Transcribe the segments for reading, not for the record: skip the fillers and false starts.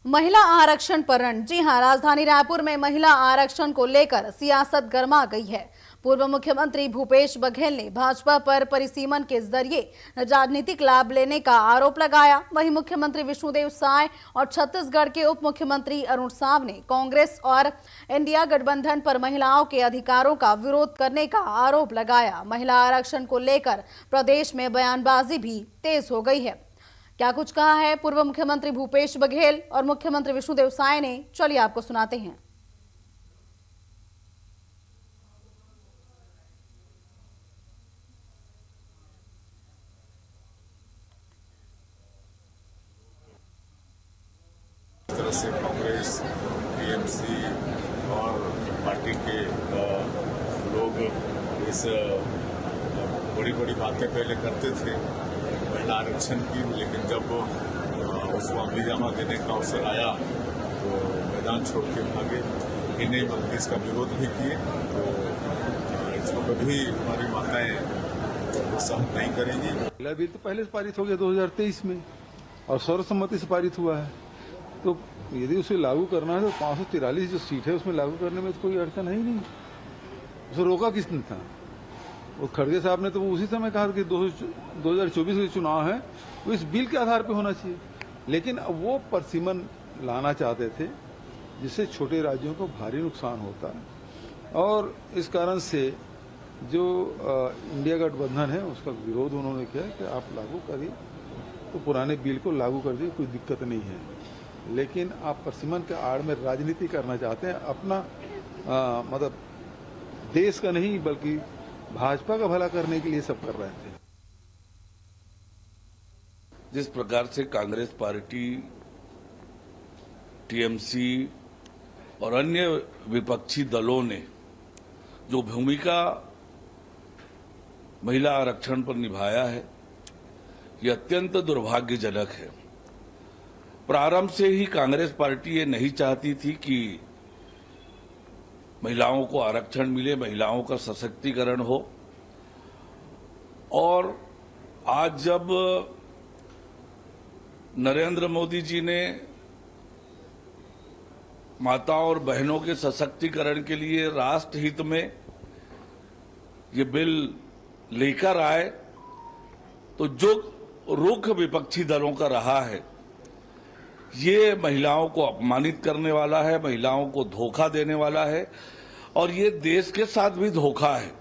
महिला आरक्षण पर रण। जी हां, राजधानी रायपुर में महिला आरक्षण को लेकर सियासत गर्मा गई है। पूर्व मुख्यमंत्री भूपेश बघेल ने भाजपा पर परिसीमन के जरिए राजनीतिक लाभ लेने का आरोप लगाया। वहीं मुख्यमंत्री विष्णुदेव साय और छत्तीसगढ़ के उप मुख्यमंत्री अरुण साव ने कांग्रेस और इंडिया गठबंधन पर महिलाओं के अधिकारों का विरोध करने का आरोप लगाया। महिला आरक्षण को लेकर प्रदेश में बयानबाजी भी तेज हो गई है। क्या कुछ कहा है पूर्व मुख्यमंत्री भूपेश बघेल और मुख्यमंत्री विष्णुदेव साय ने, चलिए आपको सुनाते हैं। इस तरह से कांग्रेस, टीएमसी और पार्टी के लोग इस बड़ी बड़ी बातें पहले करते थे महिला आरक्षण की, लेकिन जब उसको अमलीजामा देने का अवसर आया तो मैदान छोड़ के भागे। इन्हें बल्कि इसका विरोध भी किए। तो इसको कभी हमारी माताएं सहन नहीं करेंगी। महिला बिल तो पहले से पारित हो गया 2023 में और सर्वसम्मति से पारित हुआ है। तो यदि उसे लागू करना है तो 543 जो सीट है उसमें लागू करने में तो कोई अड़चन है ही नहीं। उसे रोका किसने था? वो खड़गे साहब ने तो वो उसी समय कहा कि 2024 के चुनाव है वो इस बिल के आधार पर होना चाहिए, लेकिन अब वो परसीमन लाना चाहते थे जिससे छोटे राज्यों को भारी नुकसान होता है। और इस कारण से जो इंडिया गठबंधन है उसका विरोध उन्होंने किया कि आप लागू करिए, तो पुराने बिल को लागू कर दिए, कोई दिक्कत नहीं है। लेकिन आप परसीमन के आड़ में राजनीति करना चाहते हैं, अपना मतलब देश का नहीं बल्कि भाजपा का भला करने के लिए सब कर रहे थे। जिस प्रकार से कांग्रेस पार्टी, टीएमसी और अन्य विपक्षी दलों ने जो भूमिका महिला आरक्षण पर निभाया है, यह अत्यंत दुर्भाग्यजनक है। प्रारंभ से ही कांग्रेस पार्टी ये नहीं चाहती थी कि महिलाओं को आरक्षण मिले, महिलाओं का सशक्तिकरण हो। और आज जब नरेंद्र मोदी जी ने माताओं और बहनों के सशक्तिकरण के लिए राष्ट्र हित में ये बिल लेकर आए, तो जो रुख विपक्षी दलों का रहा है ये महिलाओं को अपमानित करने वाला है, महिलाओं को धोखा देने वाला है और ये देश के साथ भी धोखा है।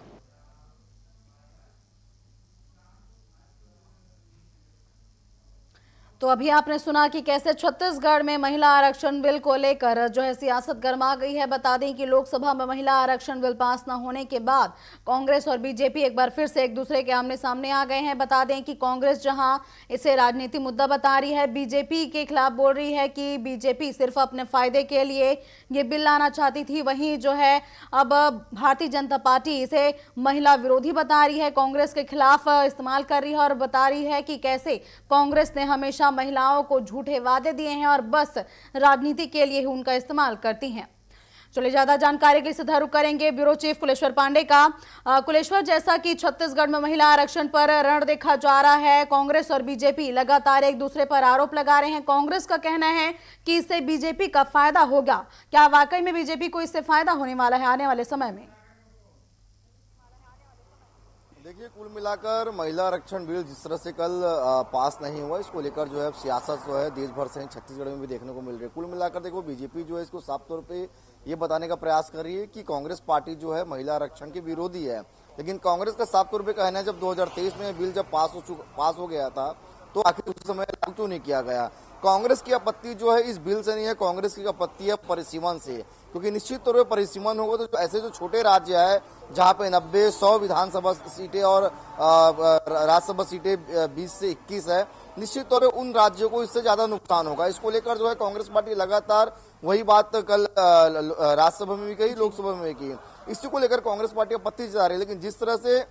तो अभी आपने सुना कि कैसे छत्तीसगढ़ में महिला आरक्षण बिल को लेकर जो है सियासत गर्मा गई है। बता दें कि लोकसभा में महिला आरक्षण बिल पास न होने के बाद कांग्रेस और बीजेपी एक बार फिर से एक दूसरे के आमने सामने आ गए हैं। बता दें कि कांग्रेस जहां इसे राजनीतिक मुद्दा बता रही है, बीजेपी के खिलाफ बोल रही है कि बीजेपी सिर्फ अपने फायदे के लिए ये बिल लाना चाहती थी। वहीं जो है अब भारतीय जनता पार्टी इसे महिला विरोधी बता रही है, कांग्रेस के खिलाफ इस्तेमाल कर रही है और बता रही है कि कैसे कांग्रेस ने हमेशा महिलाओं को झूठे वादे दिए हैं और बस राजनीति के लिए ही उनका इस्तेमाल करती हैं। चलिए, ज्यादा जानकारी के लिए सीधा रुख करेंगे ब्यूरो चीफ कुलेश्वर पांडे का। कुलेश्वर, जैसा कि छत्तीसगढ़ में महिला आरक्षण पर रण देखा जा रहा है, कांग्रेस और बीजेपी लगातार एक दूसरे पर आरोप लगा रहे हैं। कांग्रेस का कहना है कि इससे बीजेपी का फायदा होगा। क्या वाकई में बीजेपी को इससे फायदा होने वाला है आने वाले समय में? देखिए, कुल मिलाकर महिला आरक्षण बिल जिस तरह से कल पास नहीं हुआ, इसको लेकर जो है सियासत जो है देश भर से छत्तीसगढ़ में भी देखने को मिल रही है। कुल मिलाकर देखो, बीजेपी जो है इसको साफ तौर पे ये बताने का प्रयास कर रही है कि कांग्रेस पार्टी जो है महिला आरक्षण की विरोधी है। लेकिन कांग्रेस का साफ तौर पे कहना है जब 2023 में बिल जब पास हो गया था तो आखिर उस समय लागू क्यों नहीं किया गया। कांग्रेस की आपत्ति जो है इस बिल से नहीं है, कांग्रेस की आपत्ति है परिसीमन से, क्योंकि निश्चित तौर पर परिसीमन होगा तो ऐसे जो छोटे राज्य है जहां पे 90-100 विधानसभा सीटें और राज्यसभा सीटें 20 से 21 है, निश्चित तौर पर उन राज्यों को इससे ज्यादा नुकसान होगा। इसको लेकर जो है कांग्रेस पार्टी लगातार वही बात कल राज्यसभा में भी कही, लोकसभा में भी की। इसी को लेकर कांग्रेस पार्टी आपत्ति जता रही है। लेकिन जिस तरह से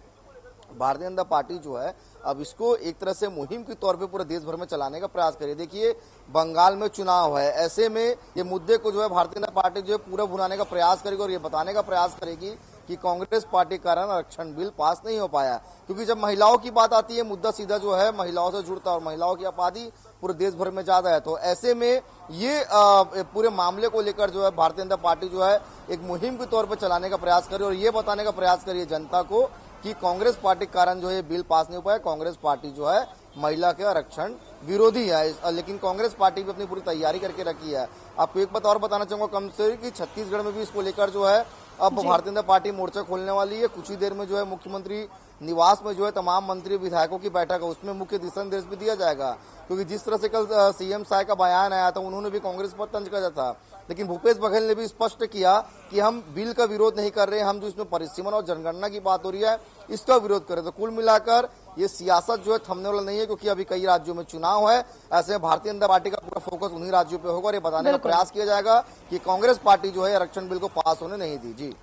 भारतीय जनता पार्टी जो है अब इसको एक तरह से मुहिम के तौर पे पूरे देश भर में चलाने का प्रयास करिए। देखिए, बंगाल में चुनाव है, ऐसे में ये मुद्दे को जो है भारतीय जनता पार्टी जो है पूरा भुनाने का प्रयास करेगी और ये बताने का प्रयास करेगी कि कांग्रेस पार्टी के कारण आरक्षण बिल पास नहीं हो पाया। क्योंकि जब महिलाओं की बात आती है, मुद्दा सीधा जो है महिलाओं से जुड़ता है और महिलाओं की आबादी पूरे देश भर में ज्यादा है। तो ऐसे में ये पूरे मामले को लेकर जो है भारतीय जनता पार्टी जो है एक मुहिम के तौर पर चलाने का प्रयास करे और ये बताने का प्रयास करिए जनता को कि कांग्रेस पार्टी के कारण जो है बिल पास नहीं हो पाया। कांग्रेस पार्टी जो है महिला के आरक्षण विरोधी है, लेकिन कांग्रेस पार्टी भी अपनी पूरी तैयारी करके रखी है। आपको एक बात और बताना चाहूंगा कम से कि छत्तीसगढ़ में भी इसको लेकर जो है अब भारतीय जनता पार्टी मोर्चा खोलने वाली है। कुछ ही देर में जो है मुख्यमंत्री निवास में जो है तमाम मंत्री विधायकों की बैठक है, उसमें मुख्य दिशा निर्देश भी दिया जाएगा। क्योंकि जिस तरह से कल सीएम साय का बयान आया था, उन्होंने भी कांग्रेस पर तंज कसा था, लेकिन भूपेश बघेल ने भी स्पष्ट किया कि हम बिल का विरोध नहीं कर रहे हैं, हम जो इसमें परिसीमन और जनगणना की बात हो रही है इसका विरोध कर रहे हैं। तो कुल मिलाकर ये सियासत जो है थमने वाला नहीं है, क्योंकि अभी कई राज्यों में चुनाव है। ऐसे में भारतीय जनता पार्टी का पूरा फोकस उन्हीं राज्यों पे होगा और ये बताने का प्रयास किया जाएगा कि कांग्रेस पार्टी जो है आरक्षण बिल को पास होने नहीं दी। जी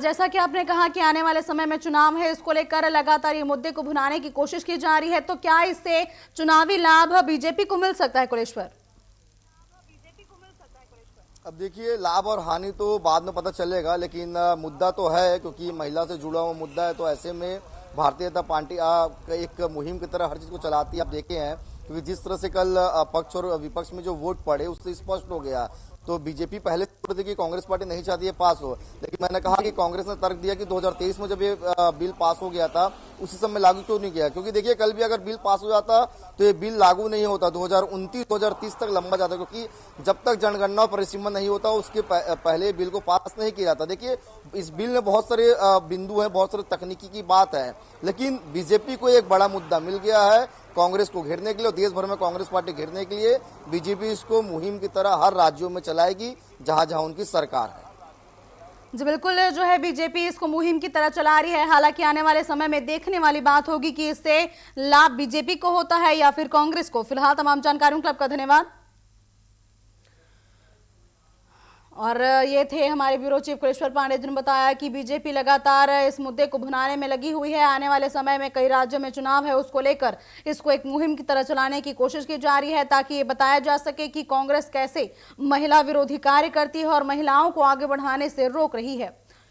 जैसा कि आपने कहा कि आने वाले समय में चुनाव है, इसको लेकर लगातार ये मुद्दे को भुनाने की कोशिश की जा रही है, तो क्या इससे चुनावी लाभ बीजेपी को मिल सकता है कुलेश्वर? अब देखिए, लाभ और हानि तो बाद में पता चलेगा, लेकिन मुद्दा तो है, क्योंकि महिला से जुड़ा हुआ मुद्दा है। तो ऐसे में भारतीय जनता पार्टी एक मुहिम की तरह हर चीज को चलाती है। आप देखे हैं क्योंकि जिस तरह से कल पक्ष और विपक्ष में जो वोट पड़े उससे स्पष्ट हो गया। तो बीजेपी पहले थी कि कांग्रेस पार्टी नहीं चाहती है पास हो, लेकिन मैंने कहा कि कांग्रेस ने तर्क दिया कि 2023 में जब ये बिल पास हो गया था उसी समय लागू क्यों नहीं किया। क्योंकि देखिए, कल भी अगर बिल पास हो जाता तो ये बिल लागू नहीं होता, 2029-2030 तक लंबा जाता, क्योंकि जब तक जनगणना और परिसीमन नहीं होता उसके पहले बिल को पास नहीं किया जाता। देखिए, इस बिल में बहुत सारे बिंदु हैं, बहुत सारे तकनीकी की बात है, लेकिन बीजेपी को एक बड़ा मुद्दा मिल गया है कांग्रेस को घेरने के लिए, और देश भर में कांग्रेस पार्टी घेरने के लिए बीजेपी इसको मुहिम की तरह हर राज्यों में चलाएगी जहां जहां उनकी सरकार है। जी बिल्कुल, जो है बीजेपी इसको मुहिम की तरह चला रही है। हालांकि आने वाले समय में देखने वाली बात होगी कि इससे लाभ बीजेपी को होता है या फिर कांग्रेस को। फिलहाल तमाम जानकारियों के लिए आपका धन्यवाद। और ये थे हमारे ब्यूरो चीफ कुलेश्वर पांडे, जिन्होंने बताया कि बीजेपी लगातार इस मुद्दे को भुनाने में लगी हुई है। आने वाले समय में कई राज्यों में चुनाव है, उसको लेकर इसको एक मुहिम की तरह चलाने की कोशिश की जा रही है, ताकि ये बताया जा सके कि कांग्रेस कैसे महिला विरोधी कार्य करती है और महिलाओं को आगे बढ़ाने से रोक रही है।